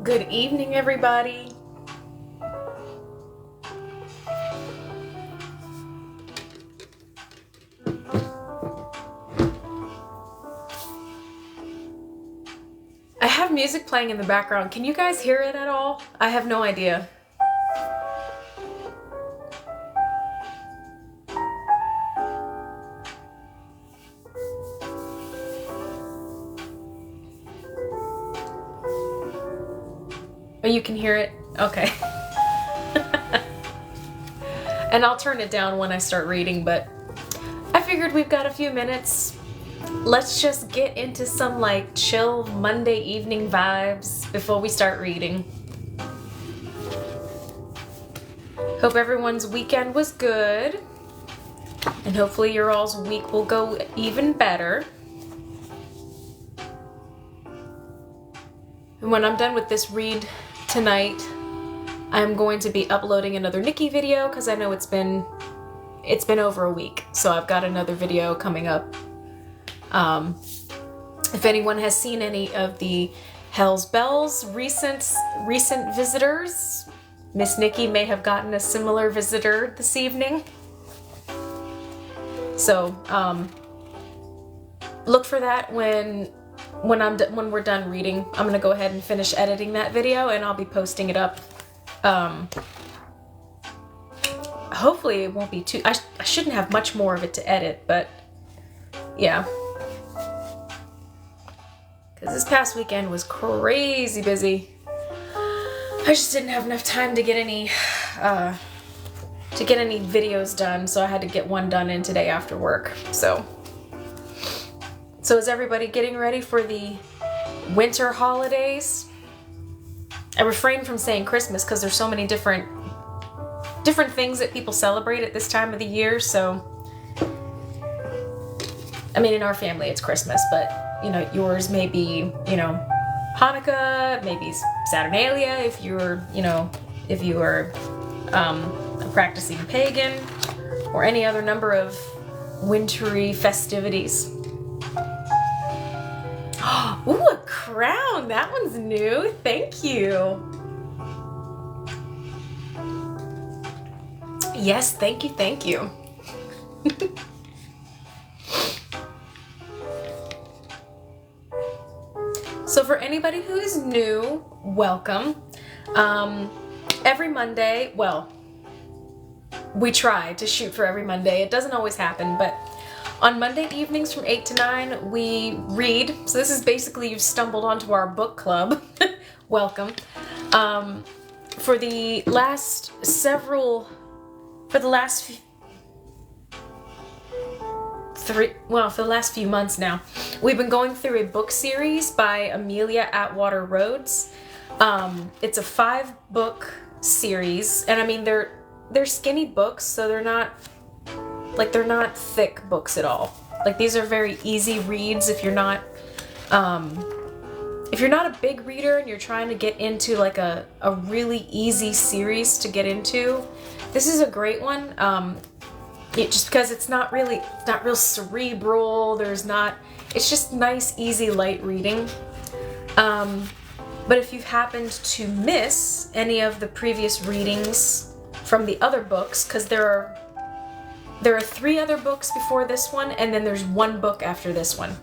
Good evening, everybody. I have music playing in the background. Can you guys hear it at all? I have no idea. Oh, you can hear it? Okay. And I'll turn it down when I start reading, but I figured we've got a few minutes. Let's just get into some like chill Monday evening vibes before we start reading. Hope everyone's weekend was good. And hopefully your all's week will go even better. And when I'm done with this read tonight, I'm going to be uploading another Nikki video because I know it's been over a week, so I've got another video coming up. If anyone has seen any of the Hell's Bells recent visitors, Miss Nikki may have gotten a similar visitor this evening. So look for that when we're done reading. I'm gonna go ahead and finish editing that video, and I'll be posting it up. Hopefully it won't be too... I shouldn't have much more of it to edit, but yeah. Because this past weekend was crazy busy. I just didn't have enough time to get any videos done, so I had to get one done in today after work. So is everybody getting ready for the winter holidays? I refrain from saying Christmas because there's so many different things that people celebrate at this time of the year. So, I mean, in our family it's Christmas, but you know, yours may be, you know, Hanukkah, maybe Saturnalia if you're, you know, if you are a practicing pagan, or any other number of wintry festivities. Ooh, a crown! That one's new. Thank you. Yes, thank you, thank you. So for anybody who is new, welcome. Every Monday, well, we try to shoot for every Monday. It doesn't always happen, but on Monday evenings from 8 to 9, we read. So this is basically, you've stumbled onto our book club. Welcome. For the last few months now, we've been going through a book series by Amelia Atwater Rhodes. It's a 5-book series, and I mean they're skinny books, so they're not thick books at all. Like, these are very easy reads if you're not a big reader and you're trying to get into like a really easy series to get into. This is a great one. Just because it's not real cerebral. It's just nice, easy, light reading. But if you've happened to miss any of the previous readings from the other books, because there are 3 other books before this one, and then there's 1 book after this one.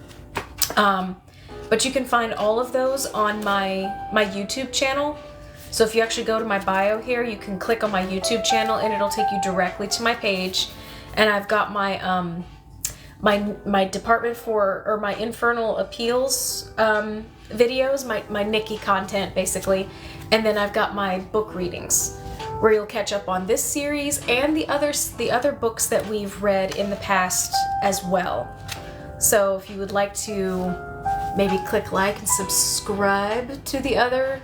But you can find all of those on my YouTube channel. So if you actually go to my bio here, you can click on my YouTube channel and it'll take you directly to my page. And I've got my my department for my Infernal Appeals videos, my Nikki content basically, and then I've got my book readings where you'll catch up on this series and the other books that we've read in the past as well. So if you would like to maybe click like and subscribe to the other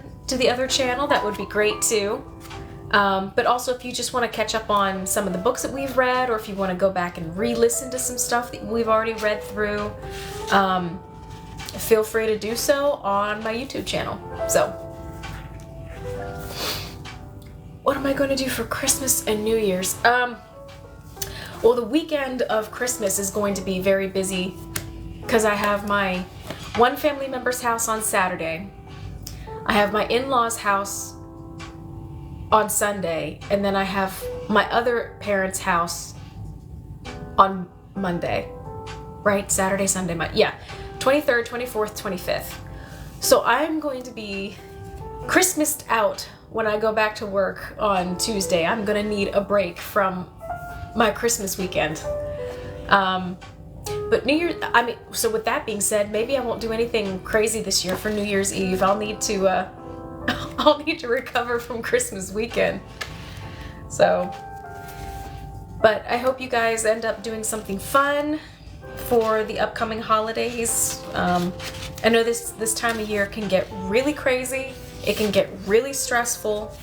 channel, that would be great too. But also if you just want to catch up on some of the books that we've read, or if you want to go back and re-listen to some stuff that we've already read through, feel free to do so on my YouTube channel. So, what am I going to do for Christmas and New Year's? Well, the weekend of Christmas is going to be very busy because I have my one family member's house on Saturday. I have my in-laws' house on Sunday, and then I have my other parents' house on Monday, right? Saturday, Sunday, yeah, 23rd, 24th, 25th. So I'm going to be Christmased out when I go back to work on Tuesday. I'm gonna need a break from my Christmas weekend. But New Year's, so with that being said, maybe I won't do anything crazy this year for New Year's Eve. I'll need to, I'll need to recover from Christmas weekend. So, but I hope you guys end up doing something fun for the upcoming holidays. I know this time of year can get really crazy. It can get really stressful.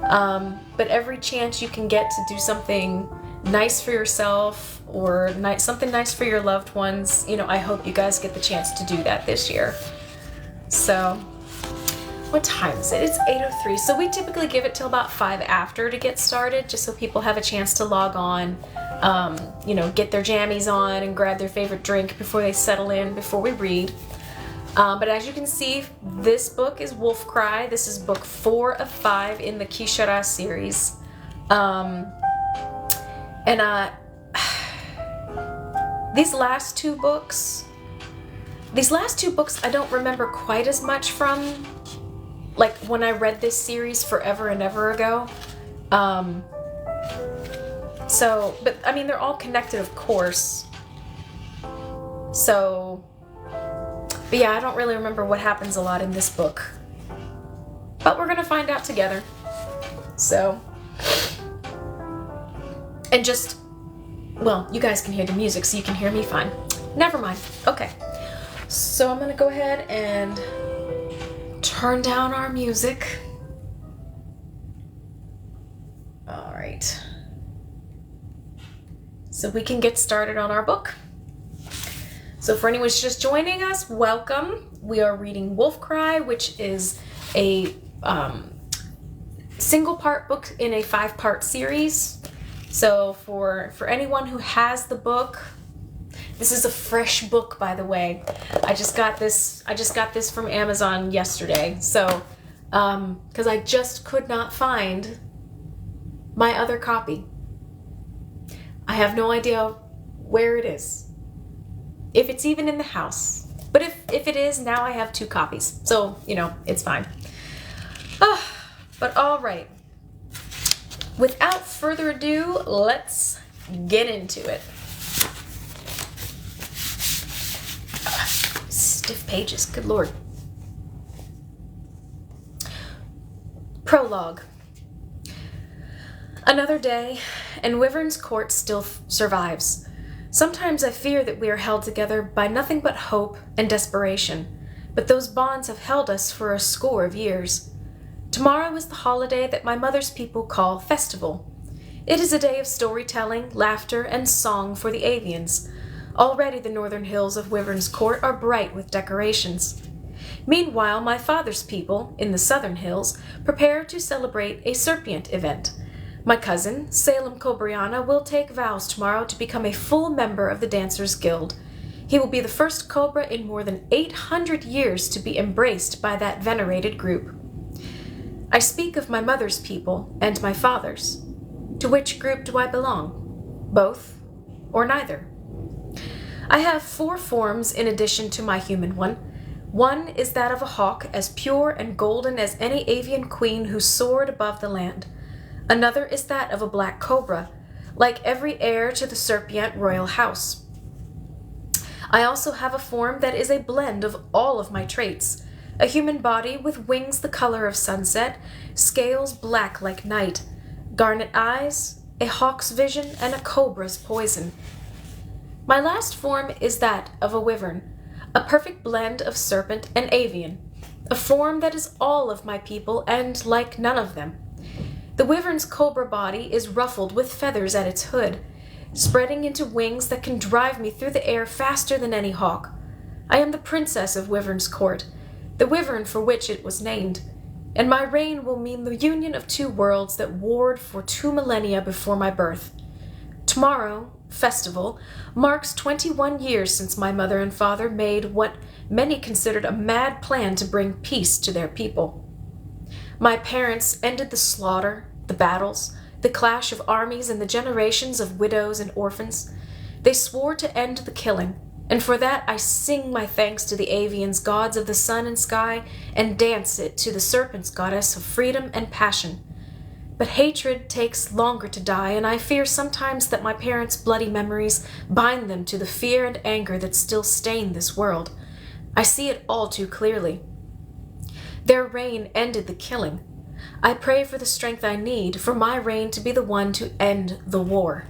But every chance you can get to do something nice for yourself or something nice for your loved ones, you know, I hope you guys get the chance to do that this year. So, what time is it? It's 8:03. So we typically give it till about 5 after to get started, just so people have a chance to log on, you know, get their jammies on and grab their favorite drink before they settle in, before we read. But as you can see, this book is Wolfcry. This is book 4 of 5 in the Kishara series. These last two books I don't remember quite as much from, like when I read this series forever and ever ago. But I mean, they're all connected, of course. So, but yeah, I don't really remember what happens a lot in this book. But we're gonna find out together. So, and just, well, you guys can hear the music, so you can hear me fine. Never mind. Okay. So I'm gonna go ahead and turn down our music. All right. So we can get started on our book. So for anyone who's just joining us, welcome. We are reading Wolfcry, which is a single part book in a 5-part series. So for anyone who has the book, this is a fresh book, by the way. I just got this from Amazon yesterday. So, because I just could not find my other copy. I have no idea where it is. If it's even in the house. But if it is, now I have 2 copies. So, you know, it's fine. But all right. Without further ado, let's get into it. Stiff pages, good lord. Prologue. Another day, and Wyvern's court still survives. Sometimes I fear that we are held together by nothing but hope and desperation, but those bonds have held us for a score of years. Tomorrow is the holiday that my mother's people call Festival. It is a day of storytelling, laughter, and song for the avians. Already the northern hills of Wyvern's Court are bright with decorations. Meanwhile, my father's people, in the southern hills, prepare to celebrate a serpent event. My cousin, Salem Cobriana, will take vows tomorrow to become a full member of the Dancers Guild. He will be the first Cobra in more than 800 years to be embraced by that venerated group. I speak of my mother's people and my father's. To which group do I belong? Both or neither? I have 4 forms in addition to my human one. One is that of a hawk, as pure and golden as any avian queen who soared above the land. Another is that of a black cobra, like every heir to the Serpient royal house. I also have a form that is a blend of all of my traits. A human body with wings the color of sunset, scales black like night, garnet eyes, a hawk's vision, and a cobra's poison. My last form is that of a wyvern, a perfect blend of serpent and avian, a form that is all of my people and like none of them. The wyvern's cobra body is ruffled with feathers at its hood, spreading into wings that can drive me through the air faster than any hawk. I am the princess of Wyvern's Court, the wyvern for which it was named, and my reign will mean the union of 2 worlds that warred for 2 millennia before my birth. Tomorrow, Festival, marks 21 years since my mother and father made what many considered a mad plan to bring peace to their people. My parents ended the slaughter, the battles, the clash of armies, and the generations of widows and orphans. They swore to end the killing, and for that I sing my thanks to the Avians, gods of the sun and sky, and dance it to the serpents, goddess of freedom and passion. But hatred takes longer to die, and I fear sometimes that my parents' bloody memories bind them to the fear and anger that still stain this world. I see it all too clearly. Their reign ended the killing. I pray for the strength I need for my reign to be the one to end the war.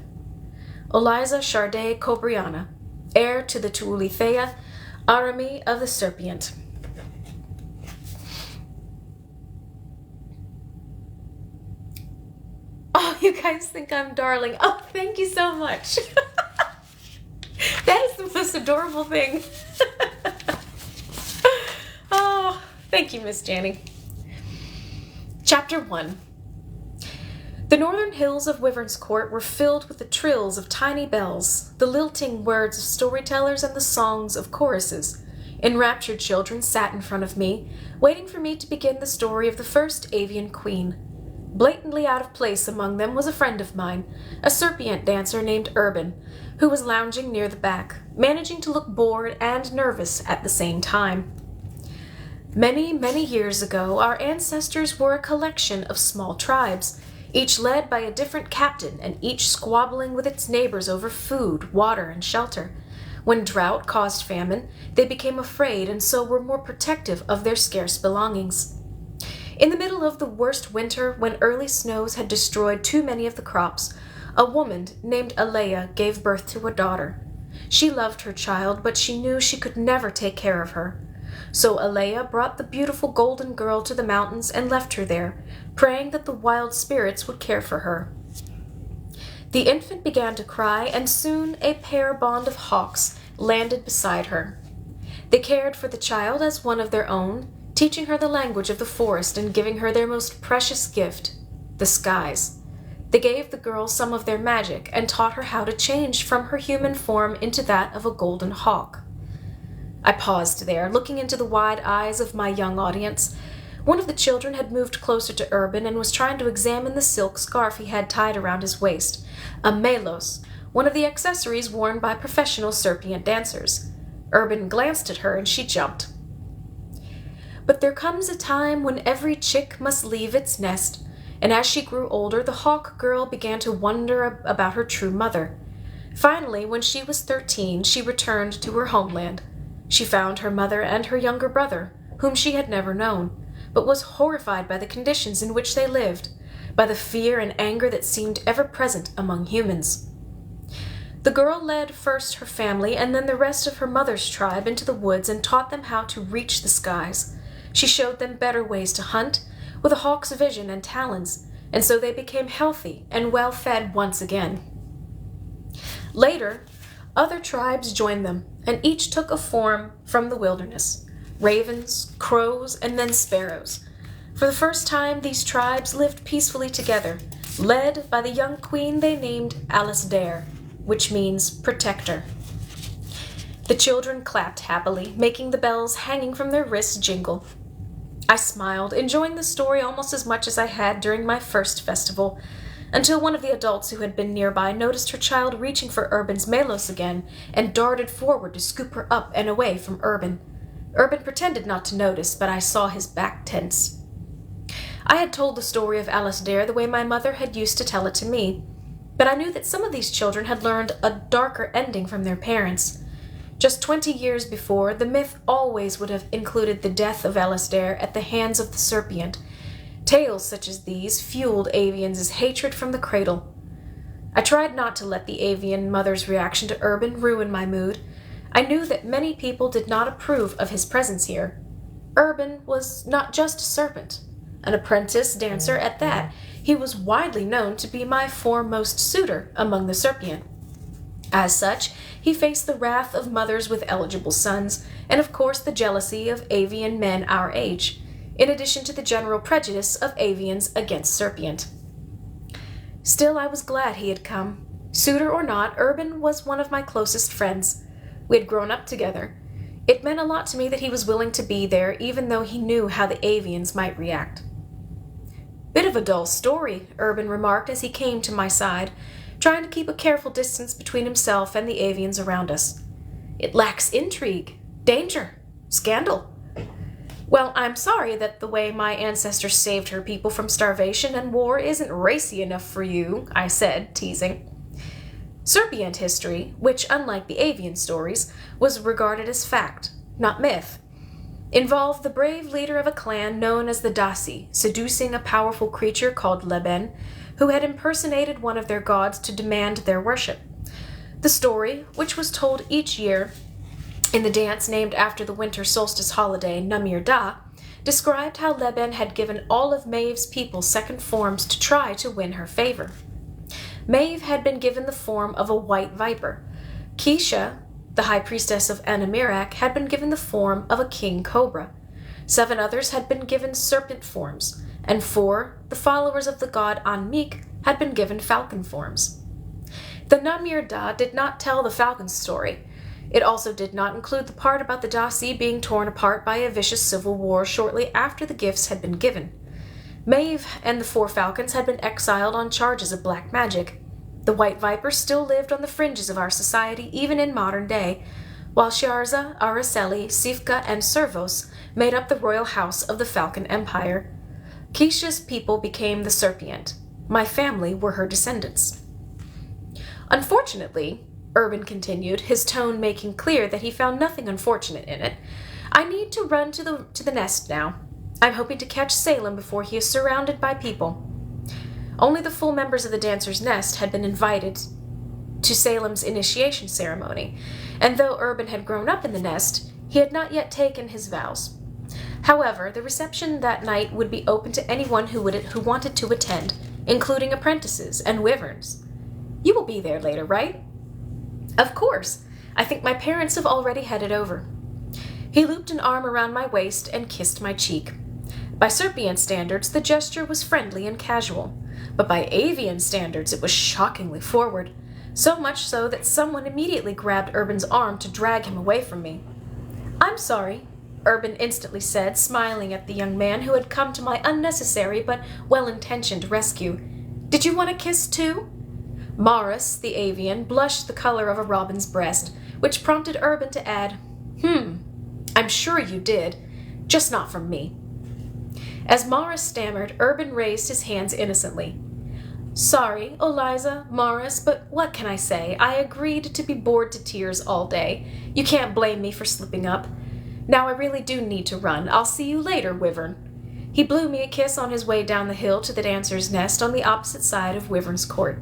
Oliza Charday Cobriana, heir to the Tuulithea, Arami of the Serpient. Oh, you guys think I'm darling. Oh, thank you so much. That is the most adorable thing. Oh, thank you, Miss Janny. Chapter 1. The northern hills of Wyvern's Court were filled with the trills of tiny bells, the lilting words of storytellers, and the songs of choruses. Enraptured children sat in front of me, waiting for me to begin the story of the first avian queen. Blatantly out of place among them was a friend of mine, a serpient dancer named Urban, who was lounging near the back, managing to look bored and nervous at the same time. Many, many years ago, our ancestors were a collection of small tribes, each led by a different captain and each squabbling with its neighbors over food, water, and shelter. When drought caused famine, they became afraid and so were more protective of their scarce belongings. In the middle of the worst winter, when early snows had destroyed too many of the crops, a woman named Alea gave birth to a daughter. She loved her child, but she knew she could never take care of her. So Alea brought the beautiful golden girl to the mountains and left her there, praying that the wild spirits would care for her. The infant began to cry, and soon a pair bond of hawks landed beside her. They cared for the child as one of their own, teaching her the language of the forest and giving her their most precious gift, the skies. They gave the girl some of their magic and taught her how to change from her human form into that of a golden hawk. I paused there, looking into the wide eyes of my young audience. One of the children had moved closer to Urban and was trying to examine the silk scarf he had tied around his waist, a melos, one of the accessories worn by professional serpient dancers. Urban glanced at her and she jumped. But there comes a time when every chick must leave its nest, and as she grew older, the hawk girl began to wonder about her true mother. Finally, when she was 13, she returned to her homeland. She found her mother and her younger brother, whom she had never known, but was horrified by the conditions in which they lived, by the fear and anger that seemed ever present among humans. The girl led first her family and then the rest of her mother's tribe into the woods and taught them how to reach the skies. She showed them better ways to hunt, with a hawk's vision and talons, and so they became healthy and well-fed once again. Later, other tribes joined them, and each took a form from the wilderness: ravens, crows, and then sparrows. For the first time, these tribes lived peacefully together, led by the young queen they named Alasdair, which means protector. The children clapped happily, making the bells hanging from their wrists jingle. I smiled, enjoying the story almost as much as I had during my first festival, until one of the adults who had been nearby noticed her child reaching for Urban's melos again and darted forward to scoop her up and away from Urban. Urban pretended not to notice, but I saw his back tense. I had told the story of Alasdair the way my mother had used to tell it to me, but I knew that some of these children had learned a darker ending from their parents. Just 20 years before, the myth always would have included the death of Alasdair at the hands of the serpient. Tales such as these fueled Avians' hatred from the cradle. I tried not to let the Avian mother's reaction to Urban ruin my mood. I knew that many people did not approve of his presence here. Urban was not just a serpent, an apprentice dancer at that. He was widely known to be my foremost suitor among the serpient. As such, he faced the wrath of mothers with eligible sons, and of course the jealousy of Avian men our age, in addition to the general prejudice of Avians against serpient. Still, I was glad he had come. Suitor or not, Urban was one of my closest friends. We had grown up together. It meant a lot to me that he was willing to be there, even though he knew how the Avians might react. Bit of a dull story, Urban remarked as he came to my side, trying to keep a careful distance between himself and the avians around us. It lacks intrigue, danger, scandal. Well, I'm sorry that the way my ancestors saved her people from starvation and war isn't racy enough for you, I said, teasing. Serpient history, which, unlike the avian stories, was regarded as fact, not myth, involved the brave leader of a clan known as the Dasi seducing a powerful creature called Leben, who had impersonated one of their gods to demand their worship. The story, which was told each year in the dance named after the winter solstice holiday, Namir Da, described how Leben had given all of Maeve's people second forms to try to win her favor. Maeve had been given the form of a white viper. Keisha, the high priestess of Anamirak, had been given the form of a king cobra. 7 others had been given serpent forms, and 4, the followers of the god Anmik, had been given falcon forms. The Namir Da did not tell the falcon story. It also did not include the part about the Dasi being torn apart by a vicious civil war shortly after the gifts had been given. Maeve and the 4 falcons had been exiled on charges of black magic. The white viper still lived on the fringes of our society even in modern day, while Sharza, Araceli, Sifka, and Servos made up the royal house of the Falcon Empire. Keisha's people became the Serpient. My family were her descendants. Unfortunately, Urban continued, his tone making clear that he found nothing unfortunate in it, I need to run to the nest now. I'm hoping to catch Salem before he is surrounded by people. Only the full members of the Dancer's Nest had been invited to Salem's initiation ceremony, and though Urban had grown up in the nest, he had not yet taken his vows. However, the reception that night would be open to anyone who wanted to attend, including apprentices and wyverns. You will be there later, right? Of course. I think my parents have already headed over. He looped an arm around my waist and kissed my cheek. By Serpient standards, the gesture was friendly and casual, but by avian standards, it was shockingly forward, so much so that someone immediately grabbed Urban's arm to drag him away from me. I'm sorry, Urban instantly said, smiling at the young man who had come to my unnecessary but well-intentioned rescue. Did you want a kiss too? Maurice, the avian, blushed the color of a robin's breast, which prompted Urban to add, I'm sure you did, just not from me. As Maurice stammered, Urban raised his hands innocently. Sorry, Eliza, Maurice, but what can I say? I agreed to be bored to tears all day. You can't blame me for slipping up. Now I really do need to run. I'll see you later, Wyvern. He blew me a kiss on his way down the hill to the Dancer's Nest on the opposite side of Wyvern's Court.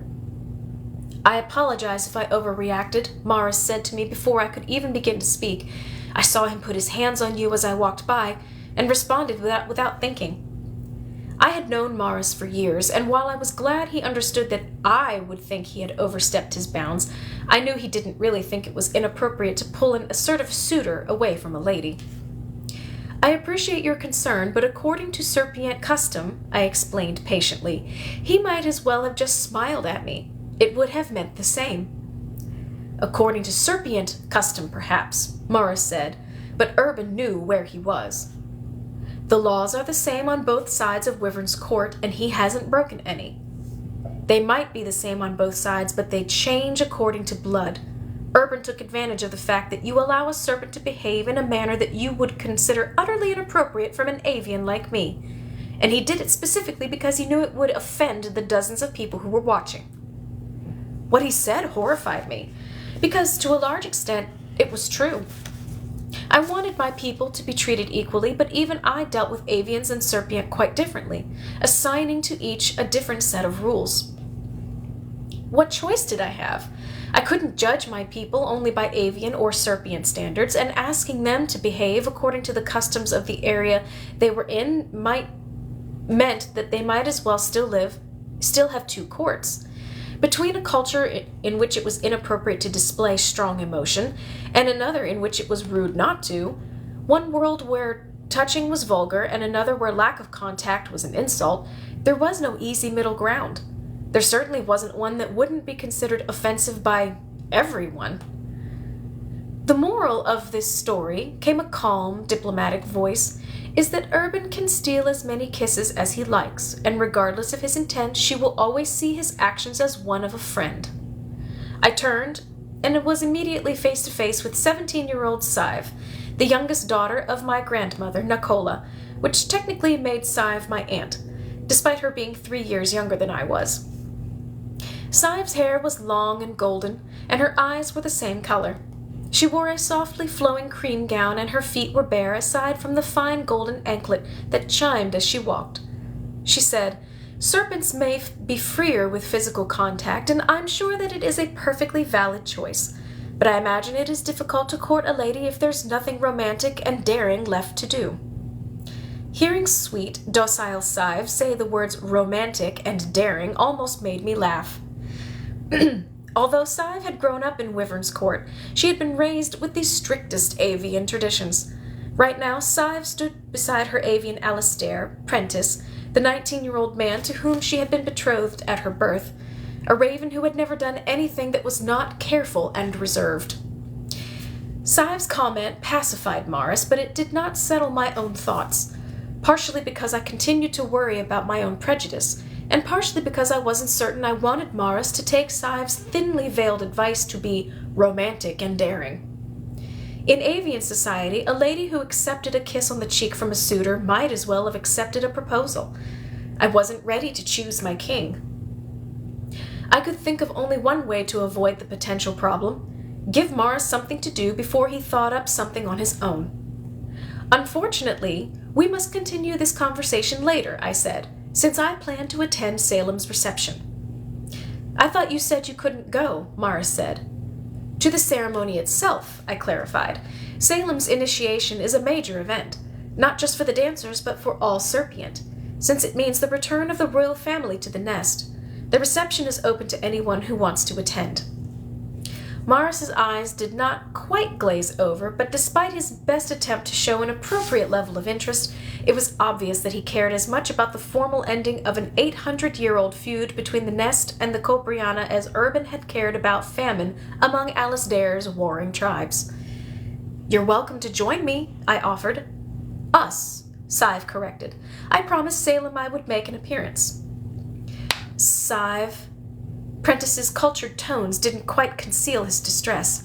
I apologize if I overreacted, Maurice said to me before I could even begin to speak. I saw him put his hands on you as I walked by, and responded without thinking. I had known Maurice for years, and while I was glad he understood that I would think he had overstepped his bounds, I knew he didn't really think it was inappropriate to pull an assertive suitor away from a lady. I appreciate your concern, but according to Serpient custom, I explained patiently, he might as well have just smiled at me. It would have meant the same. According to Serpient custom, perhaps, Maurice said, but Urban knew where he was. The laws are the same on both sides of Wyvern's Court, and he hasn't broken any. They might be the same on both sides, but they change according to blood. Urban took advantage of the fact that you allow a serpent to behave in a manner that you would consider utterly inappropriate from an avian like me, and he did it specifically because he knew it would offend the dozens of people who were watching. What he said horrified me, because to a large extent it was true. I wanted my people to be treated equally, but even I dealt with avians and Serpient quite differently, assigning to each a different set of rules. What choice did I have? I couldn't judge my people only by avian or Serpient standards, and asking them to behave according to the customs of the area they were in meant that they might as well still have 2 courts. Between a culture in which it was inappropriate to display strong emotion and another in which it was rude not to, one world where touching was vulgar and another where lack of contact was an insult, there was no easy middle ground. There certainly wasn't one that wouldn't be considered offensive by everyone. The moral of this story, came a calm, diplomatic voice, is that Urban can steal as many kisses as he likes, and regardless of his intent, she will always see his actions as one of a friend. I turned, and was immediately face to face with 17-year-old Sive, the youngest daughter of my grandmother, Nicola, which technically made Sive my aunt, despite her being 3 years younger than I was. Sive's hair was long and golden, and her eyes were the same color. She wore a softly flowing cream gown, and her feet were bare aside from the fine golden anklet that chimed as she walked. She said, "Serpents may be freer with physical contact, and I'm sure that it is a perfectly valid choice. But I imagine it is difficult to court a lady if there's nothing romantic and daring left to do." Hearing sweet, docile Sive say the words romantic and daring almost made me laugh. Although Sive had grown up in Wyvern's Court, she had been raised with the strictest avian traditions. Right now, Sive stood beside her avian Alastair, Prentice, the 19-year-old man to whom she had been betrothed at her birth, a raven who had never done anything that was not careful and reserved. Sive's comment pacified Morris, but it did not settle my own thoughts, partially because I continued to worry about my own prejudice, and partially because I wasn't certain I wanted Morris to take Sive's thinly veiled advice to be romantic and daring. In avian society, a lady who accepted a kiss on the cheek from a suitor might as well have accepted a proposal. I wasn't ready to choose my king. I could think of only one way to avoid the potential problem: give Morris something to do before he thought up something on his own. "Unfortunately, we must continue this conversation later," I said, "since I plan to attend Salem's reception." "I thought you said you couldn't go," Morris said. "To the ceremony itself," I clarified. "Salem's initiation is a major event, not just for the dancers, but for all Serpient, since it means the return of the royal family to the nest. The reception is open to anyone who wants to attend." Morris's eyes did not quite glaze over, but despite his best attempt to show an appropriate level of interest, it was obvious that he cared as much about the formal ending of an 800-year-old feud between the nest and the Copriana as Urban had cared about famine among Alasdair's warring tribes. "You're welcome to join me," I offered. "Us," Sive corrected. "I promised Salem I would make an appearance." "Sive," Prentice's cultured tones didn't quite conceal his distress.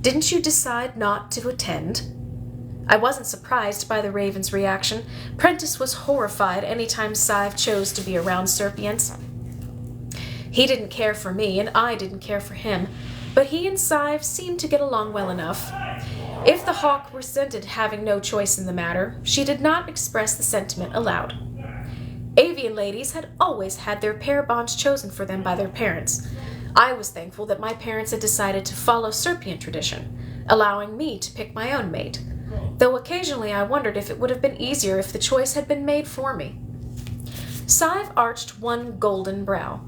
"Didn't you decide not to attend?" I wasn't surprised by the raven's reaction. Prentice was horrified any time Sive chose to be around Serpients. He didn't care for me, and I didn't care for him, but he and Sive seemed to get along well enough. If the hawk resented having no choice in the matter, she did not express the sentiment aloud. Avian ladies had always had their pair bonds chosen for them by their parents. I was thankful that my parents had decided to follow Serpient tradition, allowing me to pick my own mate, though occasionally I wondered if it would have been easier if the choice had been made for me. Sive arched one golden brow.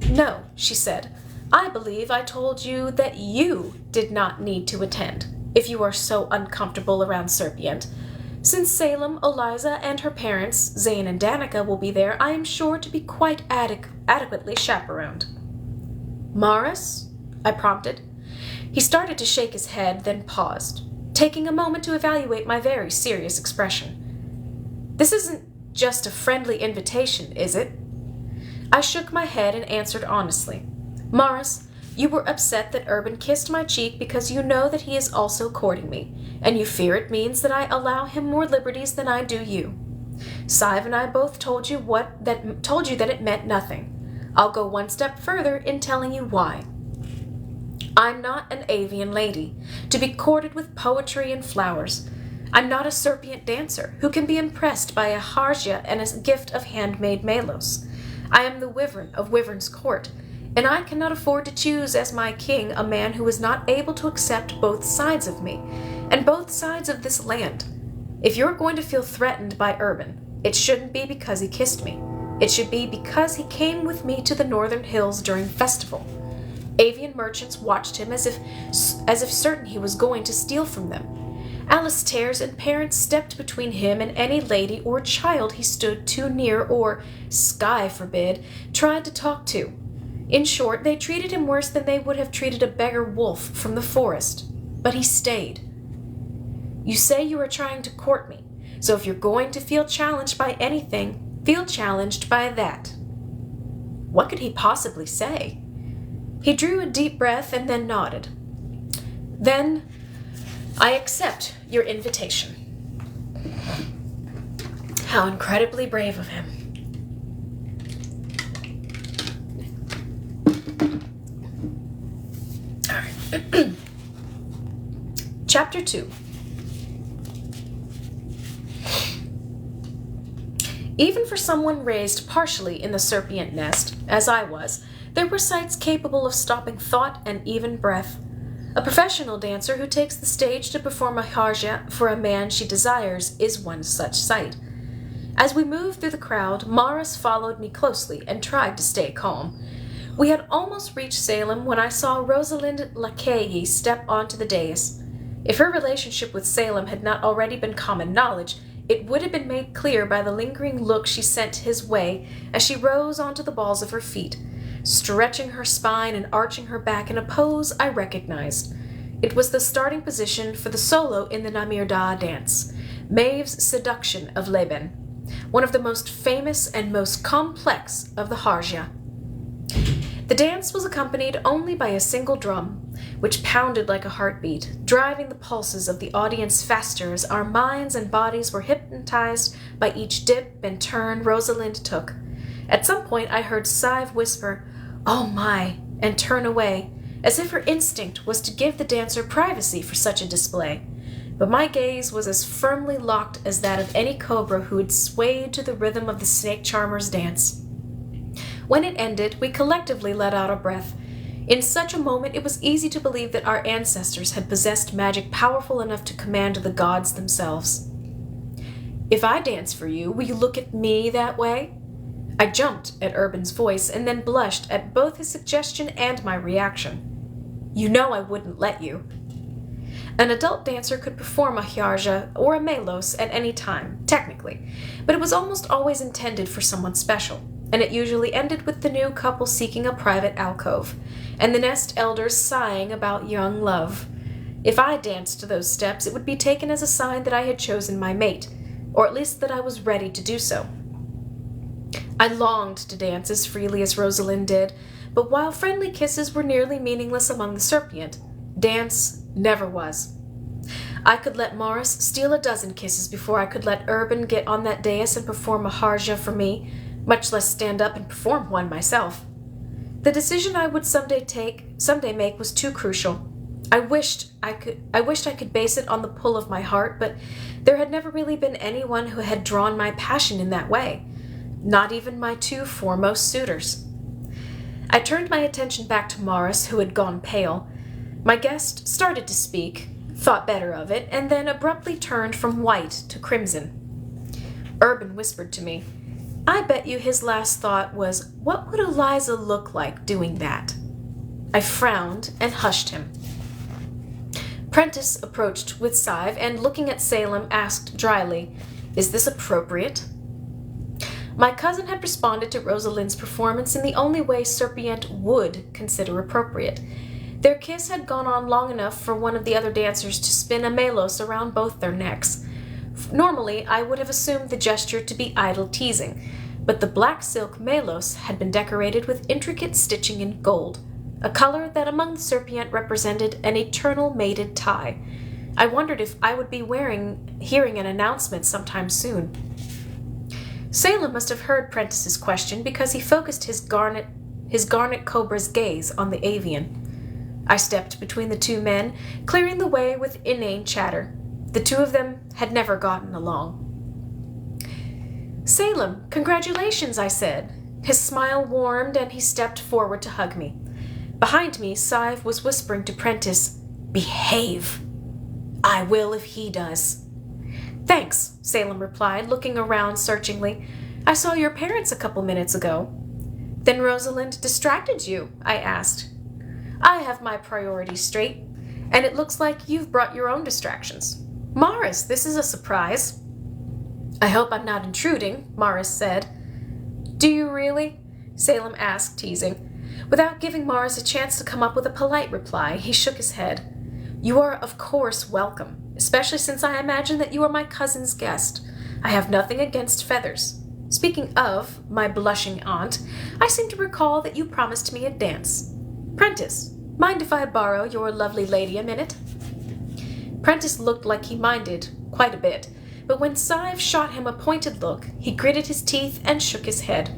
"No," she said, "I believe I told you that you did not need to attend, if you are so uncomfortable around Serpient. Since Salem, Eliza, and her parents, Zane and Danica, will be there, I am sure to be quite adequately chaperoned." "Morris?" I prompted. He started to shake his head, then paused, taking a moment to evaluate my very serious expression. "This isn't just a friendly invitation, is it?" I shook my head and answered honestly. "Morris, you were upset that Urban kissed my cheek because you know that he is also courting me, and you fear it means that I allow him more liberties than I do you. Sive and I both told you that it meant nothing. I'll go one step further in telling you why. I'm not an avian lady, to be courted with poetry and flowers. I'm not a Serpient dancer, who can be impressed by a harja and a gift of handmade melos. I am the Wyvern of Wyvern's Court, and I cannot afford to choose as my king a man who is not able to accept both sides of me, and both sides of this land. If you're going to feel threatened by Urban, it shouldn't be because he kissed me. It should be because he came with me to the northern hills during festival. Avian merchants watched him as if certain he was going to steal from them. Alastairs and parents stepped between him and any lady or child he stood too near or, sky forbid, tried to talk to. In short, they treated him worse than they would have treated a beggar wolf from the forest. But he stayed. You say you are trying to court me. So if you're going to feel challenged by anything, feel challenged by that." What could he possibly say? He drew a deep breath and then nodded. "Then I accept your invitation." How incredibly brave of him. All right. Chapter 2. Even for someone raised partially in the serpent nest, as I was, there were sights capable of stopping thought and even breath. A professional dancer who takes the stage to perform a harja for a man she desires is one such sight. As we moved through the crowd, Maris followed me closely and tried to stay calm. We had almost reached Salem when I saw Rosalind Lacaille step onto the dais. If her relationship with Salem had not already been common knowledge, it would have been made clear by the lingering look she sent his way as she rose onto the balls of her feet, stretching her spine and arching her back in a pose I recognized. It was the starting position for the solo in the Namirda dance, Maeve's Seduction of Leben, one of the most famous and most complex of the Harja. The dance was accompanied only by a single drum, which pounded like a heartbeat, driving the pulses of the audience faster as our minds and bodies were hypnotized by each dip and turn Rosalind took. At some point I heard Sive whisper, "Oh my," and turn away, as if her instinct was to give the dancer privacy for such a display. But my gaze was as firmly locked as that of any cobra who had swayed to the rhythm of the snake charmer's dance. When it ended, we collectively let out a breath. In such a moment, it was easy to believe that our ancestors had possessed magic powerful enough to command the gods themselves. "If I dance for you, will you look at me that way?" I jumped at Urban's voice and then blushed at both his suggestion and my reaction. "You know I wouldn't let you." An adult dancer could perform a Hjarja or a Melos at any time, technically, but it was almost always intended for someone special, and it usually ended with the new couple seeking a private alcove, and the nest elders sighing about young love. If I danced those steps, it would be taken as a sign that I had chosen my mate, or at least that I was ready to do so. I longed to dance as freely as Rosalind did, but while friendly kisses were nearly meaningless among the serpent, dance never was. I could let Morris steal a dozen kisses before I could let Urban get on that dais and perform a Harja for me, much less stand up and perform one myself. The decision I would someday make was too crucial. I wished I could base it on the pull of my heart, but there had never really been anyone who had drawn my passion in that way. Not even my two foremost suitors. I turned my attention back to Morris, who had gone pale. My guest started to speak, thought better of it, and then abruptly turned from white to crimson. Urban whispered to me, "I bet you his last thought was, what would Eliza look like doing that?" I frowned and hushed him. Prentice approached with Sive and, looking at Salem, asked dryly, "Is this appropriate?" My cousin had responded to Rosalind's performance in the only way Serpient would consider appropriate. Their kiss had gone on long enough for one of the other dancers to spin a melos around both their necks. Normally, I would have assumed the gesture to be idle teasing, but the black silk melos had been decorated with intricate stitching in gold, a color that among the Serpient represented an eternal mated tie. I wondered if I would be hearing an announcement sometime soon. Salem must have heard Prentice's question because he focused his garnet cobra's gaze on the avian. I stepped between the two men, clearing the way with inane chatter. The two of them had never gotten along. "Salem, congratulations," I said. His smile warmed and he stepped forward to hug me. Behind me, Sive was whispering to Prentice, "Behave." "I will if he does." "Thanks," Salem replied, looking around searchingly. "I saw your parents a couple minutes ago." "Then Rosalind distracted you?" I asked. "I have my priorities straight, and it looks like you've brought your own distractions. Morris, this is a surprise." "I hope I'm not intruding," Morris said. "Do you really?" Salem asked, teasing. Without giving Morris a chance to come up with a polite reply, he shook his head. "You are, of course, welcome, especially since I imagine that you are my cousin's guest. I have nothing against feathers. Speaking of my blushing aunt, I seem to recall that you promised me a dance. Prentice, mind if I borrow your lovely lady a minute?" Prentice looked like he minded quite a bit, but when Sive shot him a pointed look, he gritted his teeth and shook his head.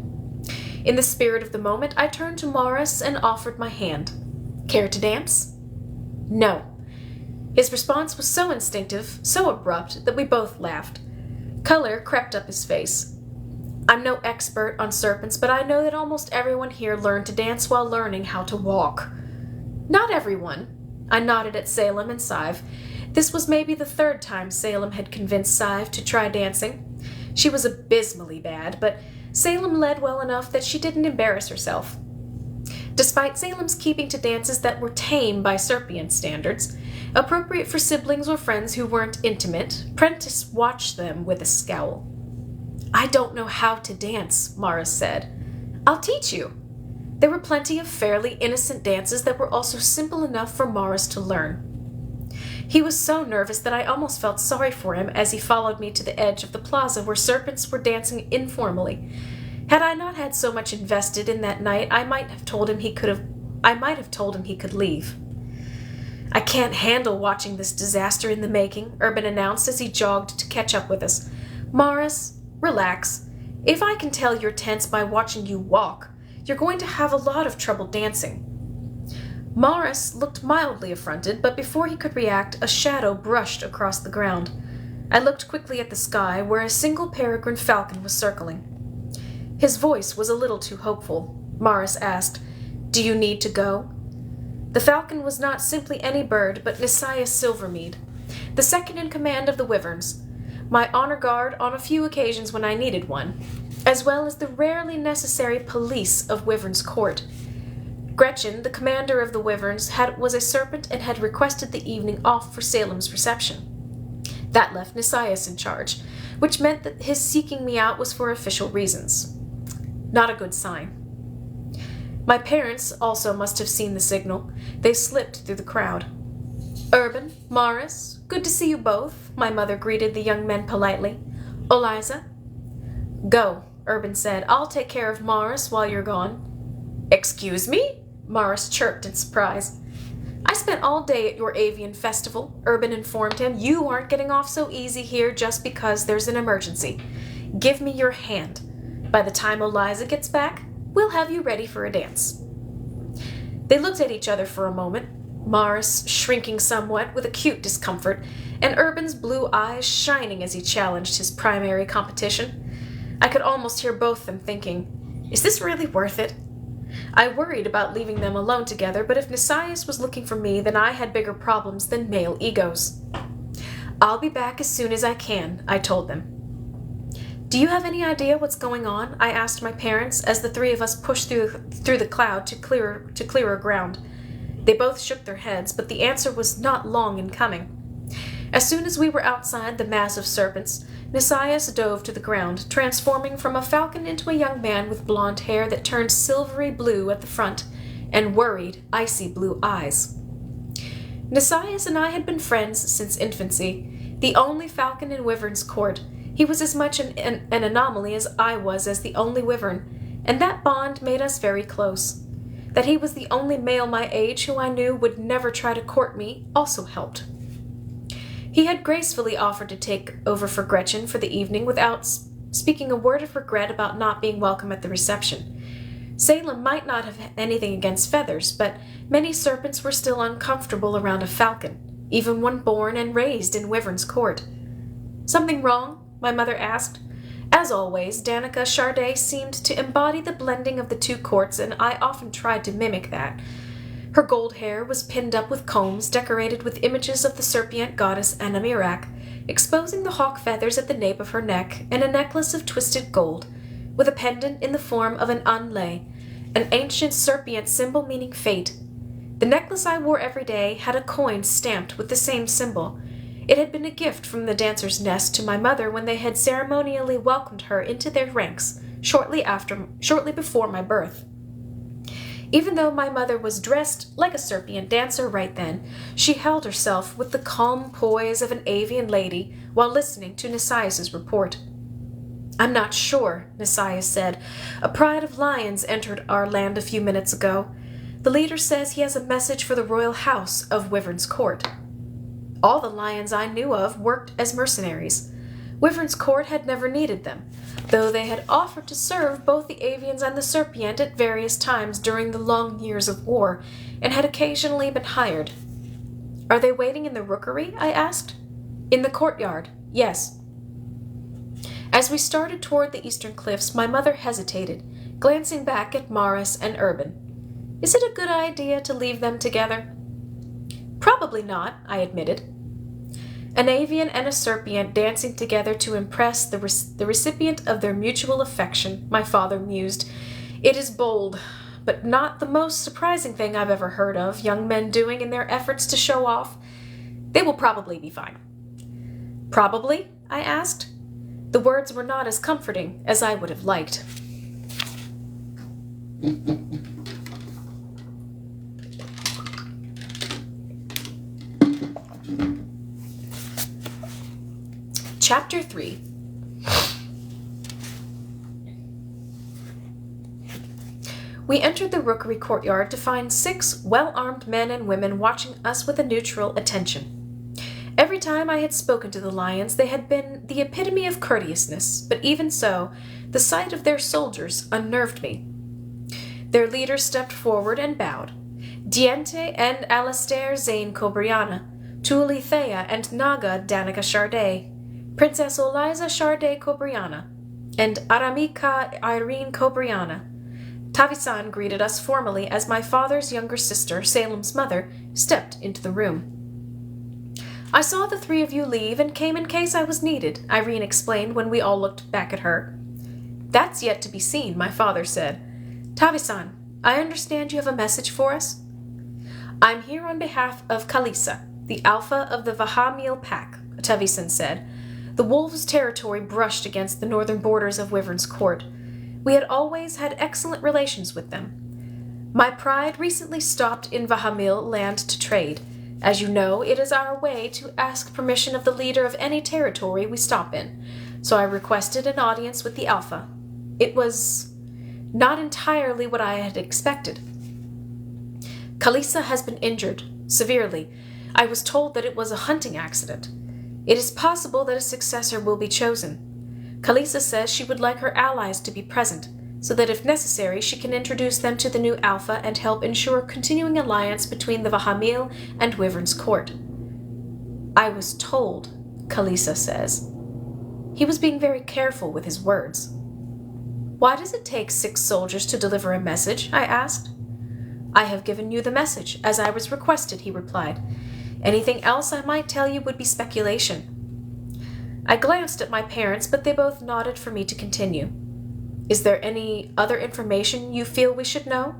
In the spirit of the moment, I turned to Morris and offered my hand. "Care to dance?" "No." His response was so instinctive, so abrupt, that we both laughed. Color crept up his face. I'm no expert on serpents, but I know that almost everyone here learned to dance while learning how to walk. "Not everyone." I nodded at Salem and Sive. This was maybe the third time Salem had convinced Sive to try dancing. She was abysmally bad, but Salem led well enough that she didn't embarrass herself. Despite Salem's keeping to dances that were tame by Serpian standards, appropriate for siblings or friends who weren't intimate, Prentice watched them with a scowl. "I don't know how to dance," Morris said. "I'll teach you." There were plenty of fairly innocent dances that were also simple enough for Morris to learn. He was so nervous that I almost felt sorry for him as he followed me to the edge of the plaza where serpents were dancing informally. Had I not had so much invested in that night, I might have told him he could leave. "I can't handle watching this disaster in the making," Urban announced as he jogged to catch up with us. "Morris, relax. If I can tell you're tense by watching you walk, you're going to have a lot of trouble dancing." Morris looked mildly affronted, but before he could react, a shadow brushed across the ground. I looked quickly at the sky, where a single peregrine falcon was circling. His voice was a little too hopeful. Morris asked, "Do you need to go?" The falcon was not simply any bird, but Nisias Silvermead, the second in command of the Wyverns, my honor guard on a few occasions when I needed one, as well as the rarely necessary police of Wyvern's Court. Gretchen, the commander of the Wyverns, was a serpent and had requested the evening off for Salem's reception. That left Nisias in charge, which meant that his seeking me out was for official reasons. Not a good sign. My parents also must have seen the signal. They slipped through the crowd. "Urban, Morris, good to see you both," my mother greeted the young men politely. "Eliza?" "Go," Urban said. "I'll take care of Morris while you're gone." "Excuse me?" Morris chirped in surprise. "I spent all day at your avian festival," Urban informed him. "You aren't getting off so easy here just because there's an emergency. Give me your hand. By the time Eliza gets back, we'll have you ready for a dance." They looked at each other for a moment, Morris shrinking somewhat with acute discomfort, and Urban's blue eyes shining as he challenged his primary competition. I could almost hear both them thinking, is this really worth it? I worried about leaving them alone together, but if Nisias was looking for me, then I had bigger problems than male egos. "I'll be back as soon as I can," I told them. "Do you have any idea what's going on?" I asked my parents as the three of us pushed through the cloud to clearer ground. They both shook their heads, but the answer was not long in coming. As soon as we were outside the mass of serpents, Nisias dove to the ground, transforming from a falcon into a young man with blonde hair that turned silvery blue at the front and worried, icy blue eyes. Nisias and I had been friends since infancy, the only falcon in Wyvern's Court. He was as much an anomaly as I was as the only Wyvern, and that bond made us very close. That he was the only male my age who I knew would never try to court me also helped. He had gracefully offered to take over for Gretchen for the evening without speaking a word of regret about not being welcome at the reception. Salem might not have anything against feathers, but many serpents were still uncomfortable around a falcon, even one born and raised in Wyvern's Court. "Something wrong?" my mother asked. As always, Danica Charday seemed to embody the blending of the two courts, and I often tried to mimic that. Her gold hair was pinned up with combs decorated with images of the serpient goddess Anamirak, exposing the hawk feathers at the nape of her neck, and a necklace of twisted gold, with a pendant in the form of an unlay, an ancient serpient symbol meaning fate. The necklace I wore every day had a coin stamped with the same symbol. It had been a gift from the Dancer's Nest to my mother when they had ceremonially welcomed her into their ranks shortly before my birth. Even though my mother was dressed like a serpent dancer right then, she held herself with the calm poise of an avian lady while listening to Nisias's report. I'm not sure, Nasiah said. A pride of lions entered our land a few minutes ago. The leader says he has a message for the royal house of Wyvern's Court. All the lions I knew of worked as mercenaries. Wyvern's Court had never needed them, though they had offered to serve both the Avians and the Serpient at various times during the long years of war, and had occasionally been hired. Are they waiting in the rookery? I asked. In the courtyard, yes. As we started toward the eastern cliffs, my mother hesitated, glancing back at Maris and Urban. Is it a good idea to leave them together? Probably not, I admitted. An avian and a serpient dancing together to impress the recipient of their mutual affection, my father mused. It is bold, but not the most surprising thing I've ever heard of young men doing in their efforts to show off. They will probably be fine. Probably? I asked. The words were not as comforting as I would have liked. Chapter 3. We entered the rookery courtyard to find 6 well-armed men and women watching us with a neutral attention. Every time I had spoken to the lions, they had been the epitome of courteousness, but even so, the sight of their soldiers unnerved me. Their leader stepped forward and bowed. Diente and Alastair Zane Cobriana, Tuli Thea and Naga Danica Charday, Princess Oliza Charday Cobriana, and Aramika Irene Cobriana. Tavisan greeted us formally as my father's younger sister, Salem's mother, stepped into the room. I saw the 3 of you leave and came in case I was needed, Irene explained when we all looked back at her. That's yet to be seen, my father said. Tavisan, I understand you have a message for us? I'm here on behalf of Kalisa, the alpha of the Vahamil pack, Tavisan said. The wolves' territory brushed against the northern borders of Wyvern's Court. We had always had excellent relations with them. My pride recently stopped in Vahamil land to trade. As you know, it is our way to ask permission of the leader of any territory we stop in, so I requested an audience with the Alpha. It was not entirely what I had expected. Kalisa has been injured, severely. I was told that it was a hunting accident. It is possible that a successor will be chosen. Kalisa says she would like her allies to be present, so that if necessary she can introduce them to the new Alpha and help ensure continuing alliance between the Vahamil and Wyvern's Court. I was told, Kalisa says. He was being very careful with his words. Why does it take 6 soldiers to deliver a message? I asked. I have given you the message, as I was requested, he replied. Anything else I might tell you would be speculation. I glanced at my parents, but they both nodded for me to continue. Is there any other information you feel we should know?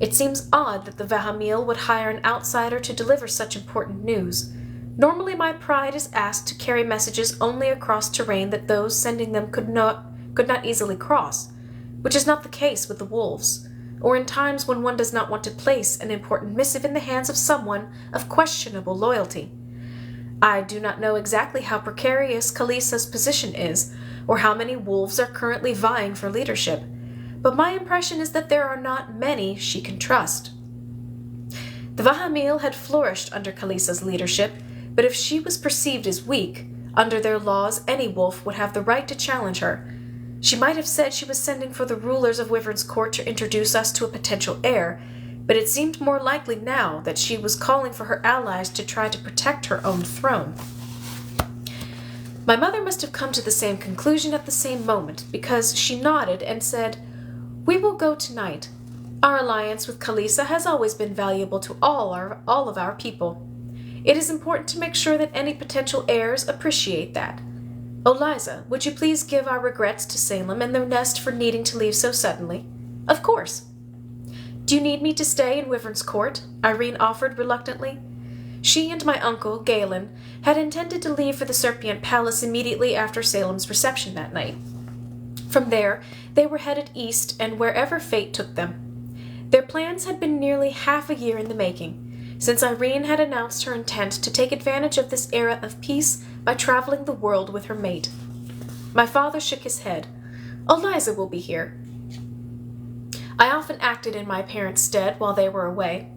It seems odd that the Vahamil would hire an outsider to deliver such important news. Normally my pride is asked to carry messages only across terrain that those sending them could not easily cross, which is not the case with the wolves, or in times when one does not want to place an important missive in the hands of someone of questionable loyalty. I do not know exactly how precarious Kalisa's position is, or how many wolves are currently vying for leadership, but my impression is that there are not many she can trust. The Vahamil had flourished under Kalisa's leadership, but if she was perceived as weak, under their laws any wolf would have the right to challenge her. She might have said she was sending for the rulers of Wyvern's Court to introduce us to a potential heir, but it seemed more likely now that she was calling for her allies to try to protect her own throne. My mother must have come to the same conclusion at the same moment, because she nodded and said, We will go tonight. Our alliance with Kalisa has always been valuable to all of our people. It is important to make sure that any potential heirs appreciate that. Oliza, would you please give our regrets to Salem and the Nest for needing to leave so suddenly? Of course. Do you need me to stay in Wyvern's Court? Irene offered reluctantly. She and my uncle, Galen, had intended to leave for the Serpient Palace immediately after Salem's reception that night. From there, they were headed east and wherever fate took them. Their plans had been nearly half a year in the making, since Irene had announced her intent to take advantage of this era of peace by traveling the world with her mate. My father shook his head. Eliza will be here. I often acted in my parents' stead while they were away.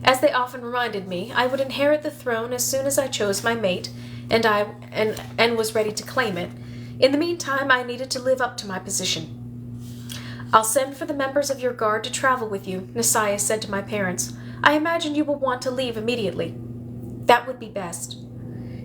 As they often reminded me, I would inherit the throne as soon as I chose my mate, and was ready to claim it. In the meantime, I needed to live up to my position. I'll send for the members of your guard to travel with you, Nisaya said to my parents. I imagine you will want to leave immediately. That would be best.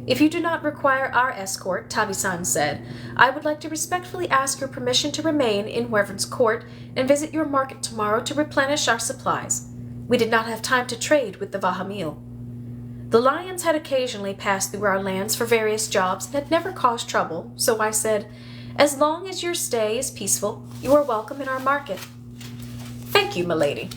If you do not require our escort, Tavi-san said, I would like to respectfully ask your permission to remain in Wyvern's Court and visit your market tomorrow to replenish our supplies. We did not have time to trade with the Vahamil. The lions had occasionally passed through our lands for various jobs and had never caused trouble, so I said, as long as your stay is peaceful, you are welcome in our market. Thank you, milady.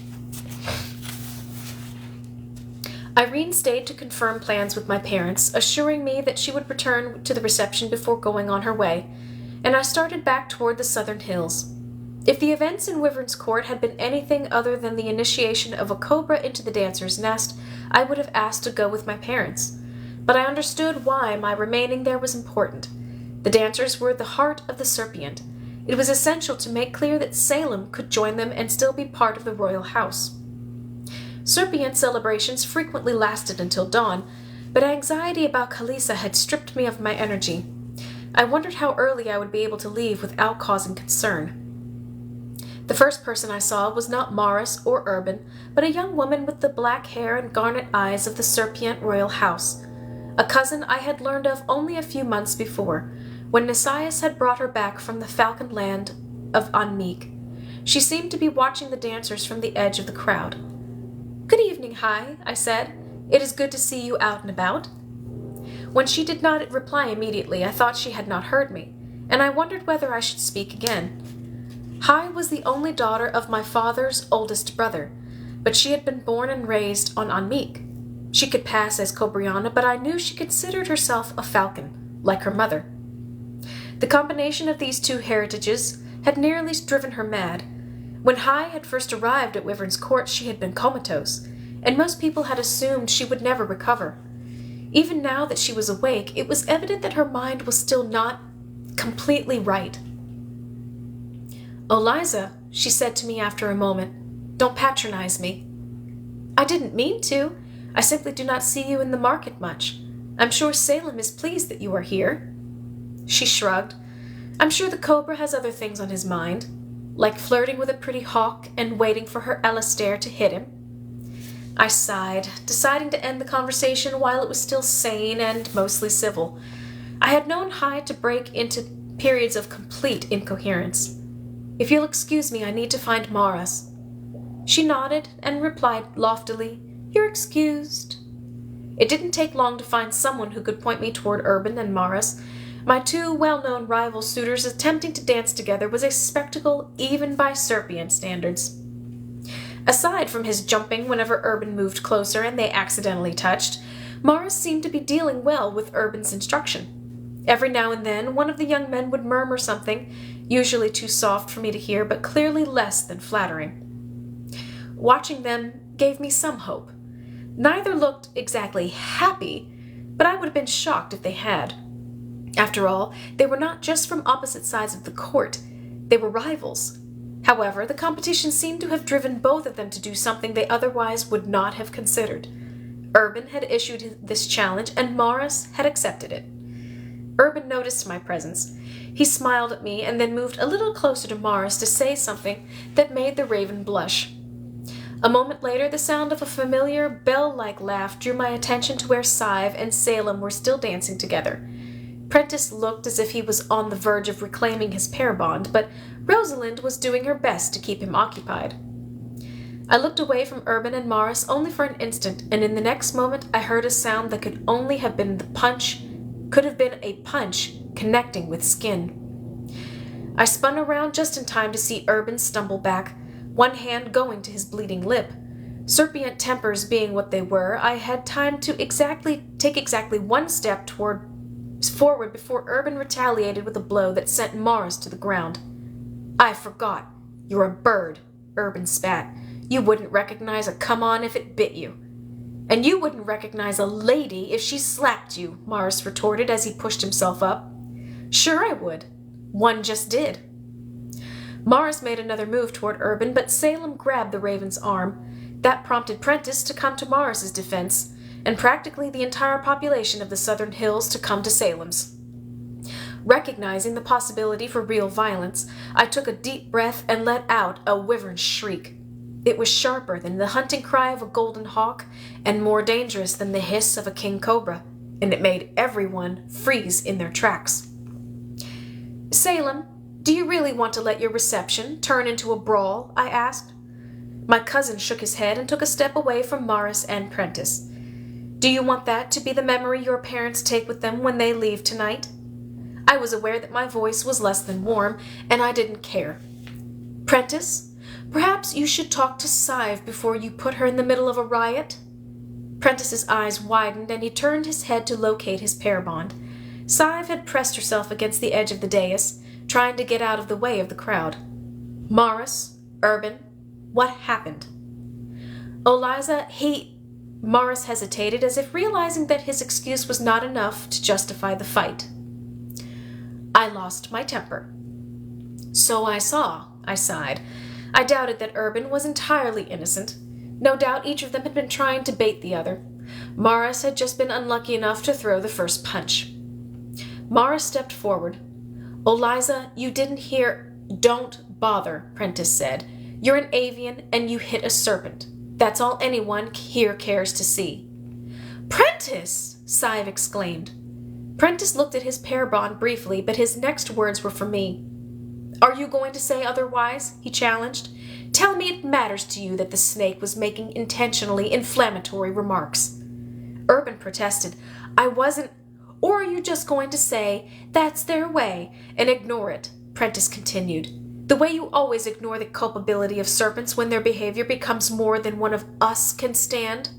Irene stayed to confirm plans with my parents, assuring me that she would return to the reception before going on her way, and I started back toward the southern hills. If the events in Wyvern's Court had been anything other than the initiation of a cobra into the dancer's nest, I would have asked to go with my parents. But I understood why my remaining there was important. The dancers were the heart of the Serpient. It was essential to make clear that Salem could join them and still be part of the royal house. Serpient celebrations frequently lasted until dawn, but anxiety about Kalisa had stripped me of my energy. I wondered how early I would be able to leave without causing concern. The first person I saw was not Morris or Urban, but a young woman with the black hair and garnet eyes of the Serpient royal house, a cousin I had learned of only a few months before, when Nisias had brought her back from the Falcon Land of Anmeek. She seemed to be watching the dancers from the edge of the crowd. Good evening, Hai, I said. It is good to see you out and about. When she did not reply immediately, I thought she had not heard me, and I wondered whether I should speak again. Hai was the only daughter of my father's oldest brother, but she had been born and raised on Anmeek. She could pass as Cobriana, but I knew she considered herself a falcon, like her mother. The combination of these two heritages had nearly driven her mad. When Hai had first arrived at Wyvern's Court, she had been comatose, and most people had assumed she would never recover. Even now that she was awake, it was evident that her mind was still not completely right. "Oh, Liza," she said to me after a moment, "don't patronize me." "I didn't mean to. I simply do not see you in the market much. I'm sure Salem is pleased that you are here." She shrugged. "I'm sure the cobra has other things on his mind, like flirting with a pretty hawk and waiting for her Alistair to hit him." I sighed, deciding to end the conversation while it was still sane and mostly civil. I had known Hai to break into periods of complete incoherence. "If you'll excuse me, I need to find Maras." She nodded and replied loftily, "You're excused." It didn't take long to find someone who could point me toward Urban and Maras. My two well-known rival suitors attempting to dance together was a spectacle even by Serpient standards. Aside from his jumping whenever Urban moved closer and they accidentally touched, Maras seemed to be dealing well with Urban's instruction. Every now and then, one of the young men would murmur something, usually too soft for me to hear, but clearly less than flattering. Watching them gave me some hope. Neither looked exactly happy, but I would have been shocked if they had. After all, they were not just from opposite sides of the court. They were rivals. However, the competition seemed to have driven both of them to do something they otherwise would not have considered. Urban had issued this challenge, and Maras had accepted it. Urban noticed my presence. He smiled at me and then moved a little closer to Maras to say something that made the raven blush. A moment later, the sound of a familiar bell-like laugh drew my attention to where Sive and Salem were still dancing together. Prentice looked as if he was on the verge of reclaiming his pair bond, but Rosalind was doing her best to keep him occupied. I looked away from Urban and Maras only for an instant, and in the next moment I heard a sound that could have been a punch connecting with skin. I spun around just in time to see Urban stumble back, one hand going to his bleeding lip. Serpient tempers being what they were, I had time to take exactly one step forward before Urban retaliated with a blow that sent Maras to the ground. "I forgot. You're a bird," Urban spat. "You wouldn't recognize a come-on if it bit you." "And you wouldn't recognize a lady if she slapped you," Maras retorted as he pushed himself up. "Sure I would." One just did. Morris made another move toward Urban, but Salem grabbed the Raven's arm. That prompted Prentice to come to Morris's defense, and practically the entire population of the Southern Hills to come to Salem's. Recognizing the possibility for real violence, I took a deep breath and let out a wyvern shriek. It was sharper than the hunting cry of a golden hawk and more dangerous than the hiss of a king cobra, and it made everyone freeze in their tracks. Salem, do you really want to let your reception turn into a brawl? I asked. My cousin shook his head and took a step away from Morris and Prentice. Do you want that to be the memory your parents take with them when they leave tonight? I was aware that my voice was less than warm, and I didn't care. Prentice, perhaps you should talk to Sive before you put her in the middle of a riot? Prentice's eyes widened, and he turned his head to locate his pair bond. Sive had pressed herself against the edge of the dais, trying to get out of the way of the crowd. Morris, Urban, what happened? Eliza, Morris hesitated, as if realizing that his excuse was not enough to justify the fight. I lost my temper. So I saw, I sighed. I doubted that Urban was entirely innocent. No doubt each of them had been trying to bait the other. Morris had just been unlucky enough to throw the first punch. Morris stepped forward. Eliza, you didn't hear. Don't bother, Prentice said. You're an avian and you hit a serpent. That's all anyone here cares to see. Prentice! Sive exclaimed. Prentice looked at his pair bond briefly, but his next words were for me. Are you going to say otherwise? He challenged. Tell me it matters to you that the snake was making intentionally inflammatory remarks. Urban protested. I wasn't. Or are you just going to say, that's their way, and ignore it? Prentice continued. The way you always ignore the culpability of serpents when their behavior becomes more than one of us can stand.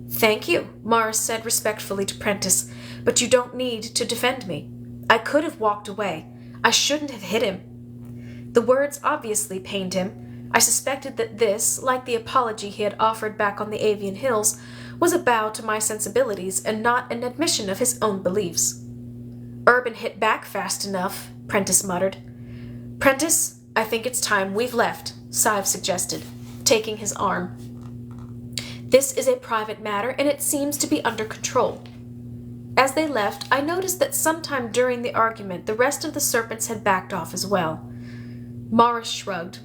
Thank you, Morris said respectfully to Prentice, but you don't need to defend me. I could have walked away. I shouldn't have hit him. The words obviously pained him. I suspected that this, like the apology he had offered back on the Avian Hills, was a bow to my sensibilities and not an admission of his own beliefs. Urban hit back fast enough, Prentice muttered. Prentice, I think it's time we've left, Sive suggested, taking his arm. This is a private matter, and it seems to be under control. As they left, I noticed that sometime during the argument the rest of the serpents had backed off as well. Morris shrugged.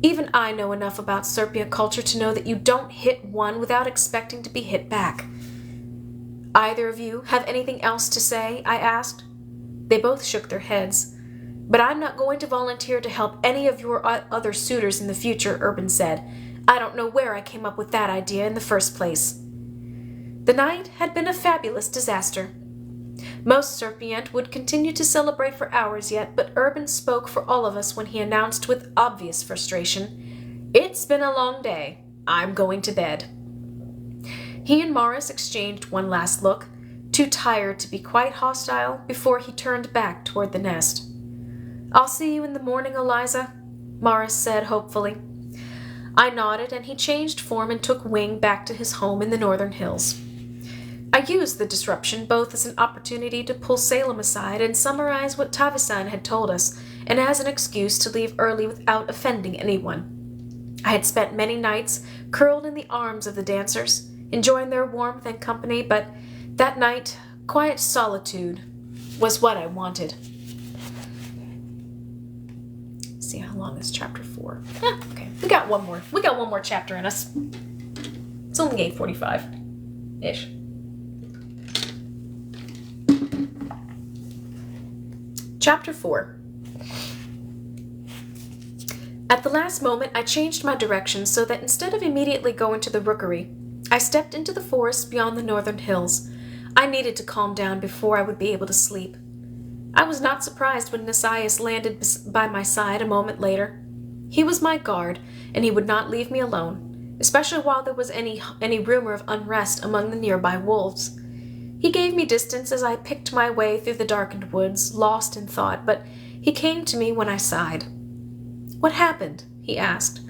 Even I know enough about Serpia culture to know that you don't hit one without expecting to be hit back. Either of you have anything else to say? I asked. They both shook their heads. But I'm not going to volunteer to help any of your other suitors in the future, Urban said. I don't know where I came up with that idea in the first place. The night had been a fabulous disaster. Most Serpient would continue to celebrate for hours yet, but Urban spoke for all of us when he announced with obvious frustration, It's been a long day. I'm going to bed. He and Morris exchanged one last look, too tired to be quite hostile, before he turned back toward the nest. I'll see you in the morning, Eliza, Morris said hopefully. I nodded, and he changed form and took wing back to his home in the northern hills. I used the disruption both as an opportunity to pull Salem aside and summarize what Tavisan had told us, and as an excuse to leave early without offending anyone. I had spent many nights curled in the arms of the dancers, enjoying their warmth and company, but that night, quiet solitude was what I wanted. Let's see how long is chapter 4. Okay, we got one more chapter in us. It's only 8:45-ish. Chapter 4. At the last moment, I changed my direction so that instead of immediately going to the rookery, I stepped into the forest beyond the northern hills. I needed to calm down before I would be able to sleep. I was not surprised when Nasias landed by my side a moment later. He was my guard, and he would not leave me alone, especially while there was any rumor of unrest among the nearby wolves. He gave me distance as I picked my way through the darkened woods, lost in thought, but he came to me when I sighed. What happened? He asked.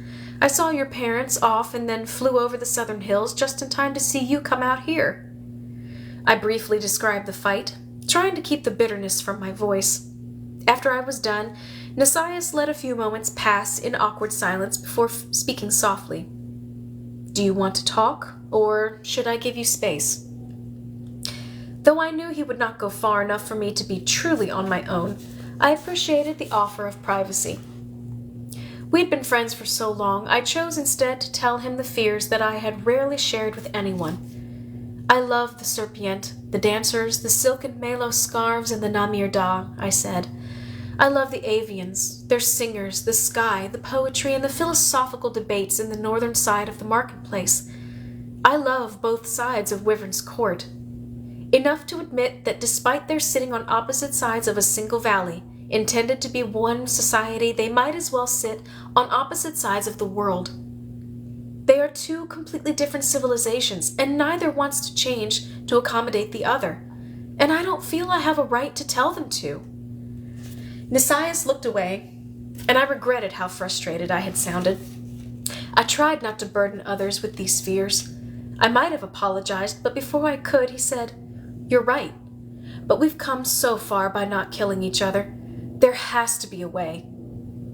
I saw your parents off and then flew over the southern hills just in time to see you come out here. I briefly described the fight, trying to keep the bitterness from my voice. After I was done, Nasias let a few moments pass in awkward silence before speaking softly. Do you want to talk, or should I give you space? Though I knew he would not go far enough for me to be truly on my own, I appreciated the offer of privacy. We had been friends for so long, I chose instead to tell him the fears that I had rarely shared with anyone. I love the Serpient, the dancers, the silken Melo scarves, and the Namir Da, I said. I love the avians, their singers, the sky, the poetry, and the philosophical debates in the northern side of the marketplace. I love both sides of Wyvern's Court. Enough to admit that despite their sitting on opposite sides of a single valley, intended to be one society, they might as well sit on opposite sides of the world. They are two completely different civilizations, and neither wants to change to accommodate the other. And I don't feel I have a right to tell them to. Nasias looked away, and I regretted how frustrated I had sounded. I tried not to burden others with these fears. I might have apologized, but before I could, he said, You're right, but we've come so far by not killing each other. There has to be a way.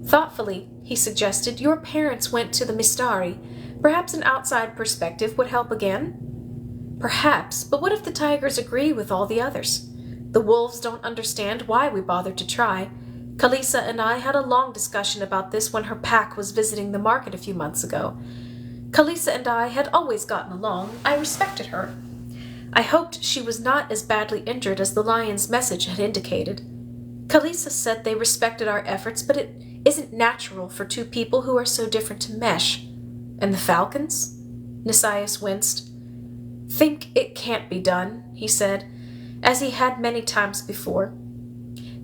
Thoughtfully, he suggested, Your parents went to the Mistari. Perhaps an outside perspective would help again? Perhaps, but what if the tigers agree with all the others? The wolves don't understand why we bothered to try. Kalisa and I had a long discussion about this when her pack was visiting the market a few months ago. Kalisa and I had always gotten along. I respected her. I hoped she was not as badly injured as the lion's message had indicated. Kalisa said they respected our efforts, but it isn't natural for two people who are so different to mesh. And the falcons? Nasias winced. Think it can't be done, he said, as he had many times before.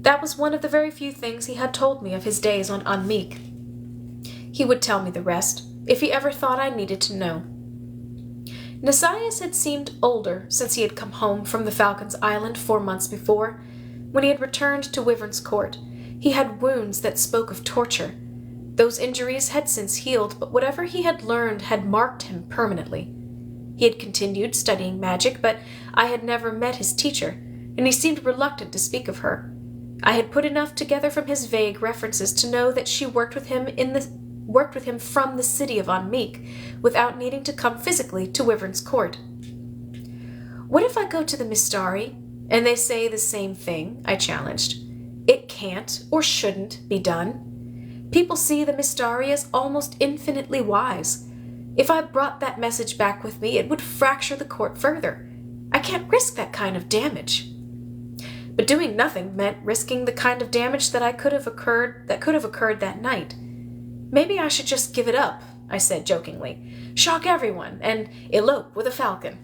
That was one of the very few things he had told me of his days on Anmeek. He would tell me the rest, if he ever thought I needed to know. Nasias had seemed older since he had come home from the Falcon's Island 4 months before. When he had returned to Wyvern's Court, he had wounds that spoke of torture. Those injuries had since healed, but whatever he had learned had marked him permanently. He had continued studying magic, but I had never met his teacher, and he seemed reluctant to speak of her. I had put enough together from his vague references to know that she worked with him from the city of Anmeek, without needing to come physically to Wyvern's Court. What if I go to the Mistari, and they say the same thing? I challenged. It can't, or shouldn't, be done. People see the Mistari as almost infinitely wise. If I brought that message back with me, it would fracture the court further. I can't risk that kind of damage. But doing nothing meant risking the kind of damage that could have occurred that night. Maybe I should just give it up, I said jokingly. Shock everyone and elope with a falcon.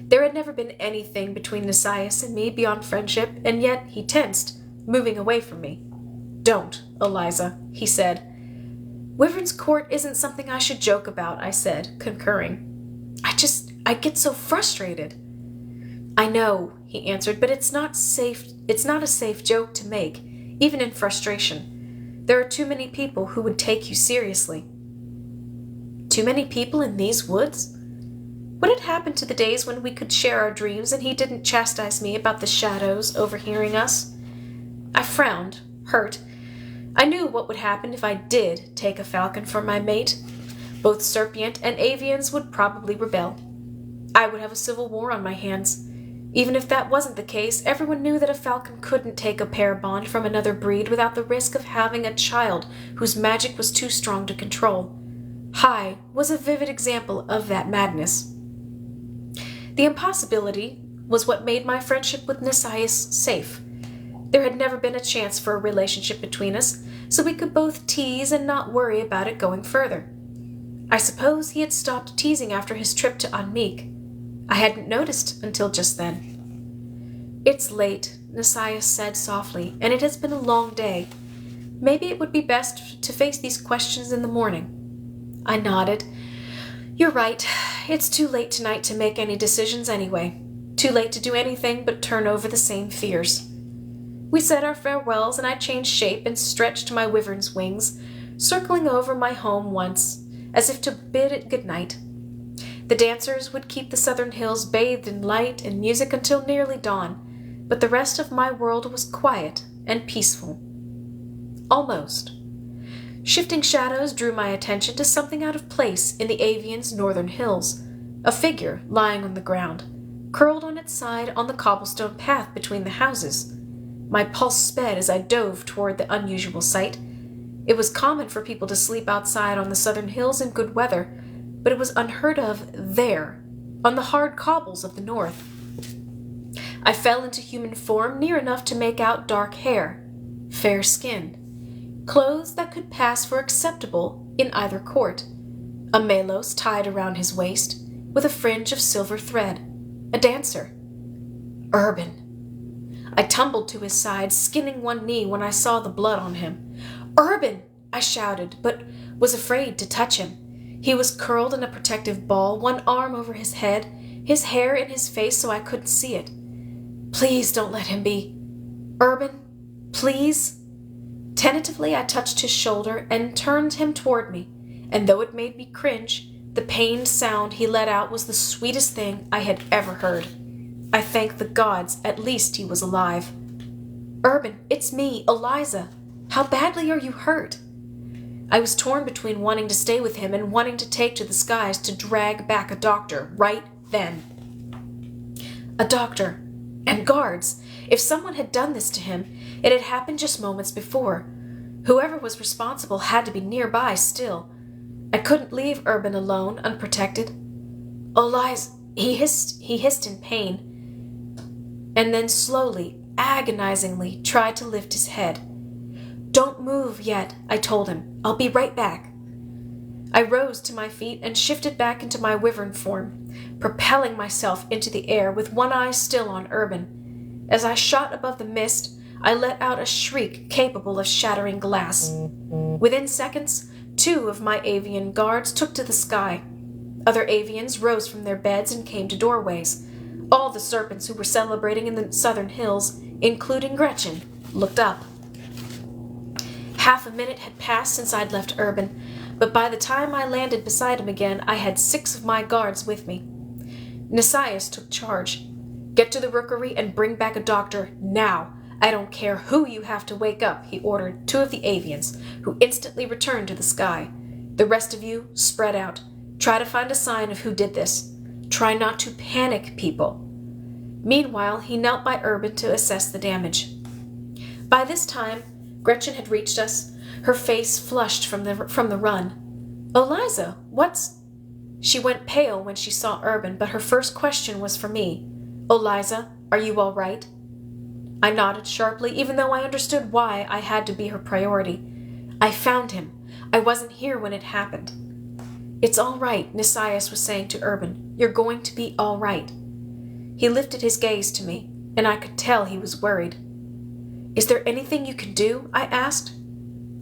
There had never been anything between Nasias and me beyond friendship, and yet he tensed, moving away from me. Don't, Eliza, he said. Wyvern's Court isn't something I should joke about, I said, concurring. I get so frustrated. I know, he answered, but it's not a safe joke to make, even in frustration. There are too many people who would take you seriously. Too many people in these woods? What had happened to the days when we could share our dreams and he didn't chastise me about the shadows overhearing us? I frowned, hurt. I knew what would happen if I did take a falcon for my mate. Both Serpient and Avians would probably rebel. I would have a civil war on my hands. Even if that wasn't the case, everyone knew that a falcon couldn't take a pair bond from another breed without the risk of having a child whose magic was too strong to control. Hai was a vivid example of that madness. The impossibility was what made my friendship with Nasias safe. There had never been a chance for a relationship between us, so we could both tease and not worry about it going further. I suppose he had stopped teasing after his trip to Anmeek. I hadn't noticed until just then. It's late, Nasias said softly, and it has been a long day. Maybe it would be best to face these questions in the morning. I nodded. You're right. It's too late tonight to make any decisions anyway. Too late to do anything but turn over the same fears. We said our farewells, and I changed shape and stretched my wyvern's wings, circling over my home once, as if to bid it good night. The dancers would keep the southern hills bathed in light and music until nearly dawn, but the rest of my world was quiet and peaceful. Almost. Shifting shadows drew my attention to something out of place in the avian's northern hills, a figure lying on the ground, curled on its side on the cobblestone path between the houses. My pulse sped as I dove toward the unusual sight. It was common for people to sleep outside on the southern hills in good weather, but it was unheard of there, on the hard cobbles of the north. I fell into human form near enough to make out dark hair, fair-skinned, clothes that could pass for acceptable in either court, a malos tied around his waist with a fringe of silver thread, a dancer. Urban. I tumbled to his side, skinning one knee when I saw the blood on him. Urban! I shouted, but was afraid to touch him. He was curled in a protective ball, one arm over his head, his hair in his face so I couldn't see it. Please don't let him be. Urban, please. Tentatively, I touched his shoulder and turned him toward me, and though it made me cringe, the pained sound he let out was the sweetest thing I had ever heard. I thanked the gods at least he was alive. Urban, it's me, Eliza. How badly are you hurt? I was torn between wanting to stay with him and wanting to take to the skies to drag back a doctor right then. A doctor. And guards. If someone had done this to him, it had happened just moments before. Whoever was responsible had to be nearby still. I couldn't leave Urban alone, unprotected. Eliza, he hissed in pain, and then slowly, agonizingly, tried to lift his head. Don't move yet, I told him. I'll be right back. I rose to my feet and shifted back into my wyvern form, propelling myself into the air with one eye still on Urban. As I shot above the mist, I let out a shriek capable of shattering glass. Within seconds, 2 of my avian guards took to the sky. Other avians rose from their beds and came to doorways. All the serpents who were celebrating in the southern hills, including Gretchen, looked up. Half a minute had passed since I'd left Urban, but by the time I landed beside him again, I had 6 of my guards with me. Nisias took charge. Get to the rookery and bring back a doctor now. I don't care who you have to wake up, he ordered 2 of the avians, who instantly returned to the sky. The rest of you, spread out. Try to find a sign of who did this. Try not to panic people. Meanwhile, he knelt by Urban to assess the damage. By this time, Gretchen had reached us, her face flushed from the run. Eliza, what's... She went pale when she saw Urban, but her first question was for me. Eliza, are you all right? I nodded sharply, even though I understood why I had to be her priority. I found him. I wasn't here when it happened. It's all right, Nisias was saying to Urban. You're going to be all right. He lifted his gaze to me, and I could tell he was worried. Is there anything you can do? I asked.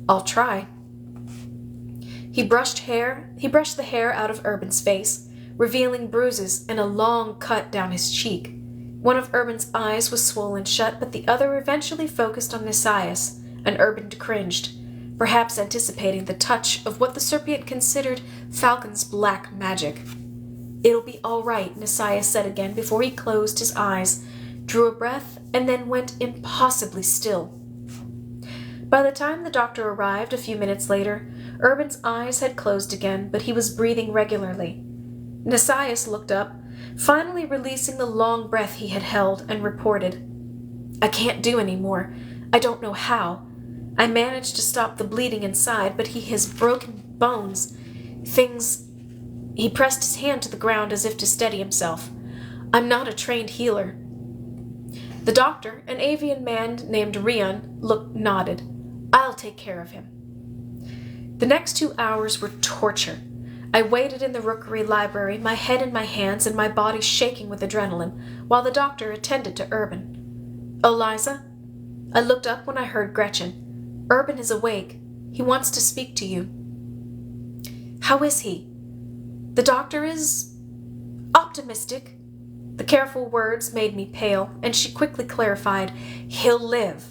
I'll try. He brushed the hair out of Urban's face, revealing bruises and a long cut down his cheek. One of Urban's eyes was swollen shut, but the other eventually focused on Nisias, and Urban cringed, perhaps anticipating the touch of what the Serpent considered Falcon's black magic. It'll be all right, Nisias said again before he closed his eyes, drew a breath, and then went impossibly still. By the time the doctor arrived a few minutes later, Urban's eyes had closed again, but he was breathing regularly. Nisias looked up, finally releasing the long breath he had held, and reported, I can't do any more. I don't know how. I managed to stop the bleeding inside, but he has broken bones. He pressed his hand to the ground as if to steady himself. I'm not a trained healer. The doctor, an avian man named Rion, nodded. I'll take care of him. The next 2 hours were torture. I waited in the rookery library, my head in my hands and my body shaking with adrenaline, while the doctor attended to Urban. Eliza? I looked up when I heard Gretchen. Urban is awake. He wants to speak to you. How is he? The doctor is... optimistic. The careful words made me pale, and she quickly clarified, He'll live.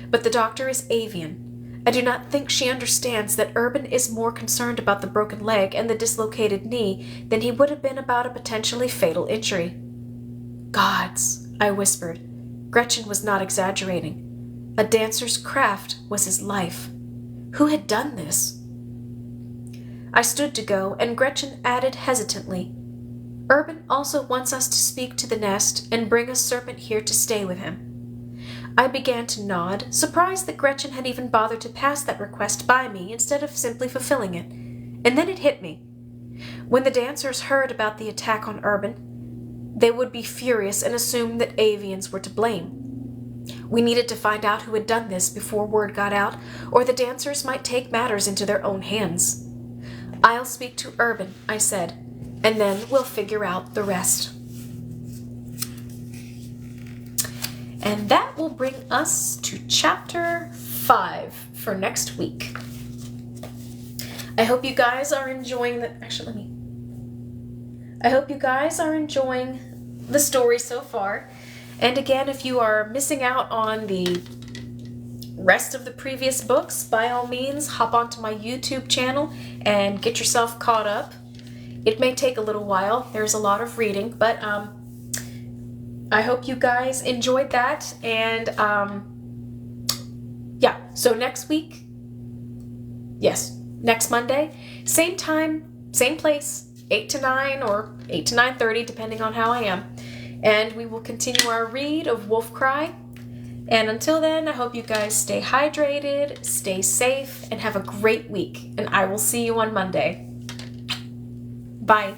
But the doctor is avian. I do not think she understands that Urban is more concerned about the broken leg and the dislocated knee than he would have been about a potentially fatal injury. Gods, I whispered. Gretchen was not exaggerating. A dancer's craft was his life. Who had done this? I stood to go, and Gretchen added hesitantly, Urban also wants us to speak to the nest and bring a serpent here to stay with him. I began to nod, surprised that Gretchen had even bothered to pass that request by me instead of simply fulfilling it. And then it hit me. When the dancers heard about the attack on Urban, they would be furious and assume that avians were to blame. We needed to find out who had done this before word got out, or the dancers might take matters into their own hands. I'll speak to Urban, I said, and then we'll figure out the rest. And that will bring us to chapter 5 for next week. I hope you guys are enjoying I hope you guys are enjoying the story so far. And again, if you are missing out on the rest of the previous books, by all means, hop onto my YouTube channel and get yourself caught up. It may take a little while. There's a lot of reading, but I hope you guys enjoyed that. And yeah, so next week, next Monday, same time, same place, 8 to 9 or 8 to 9:30, depending on how I am. And we will continue our read of Wolfcry. And until then, I hope you guys stay hydrated, stay safe, and have a great week. And I will see you on Monday. Bye.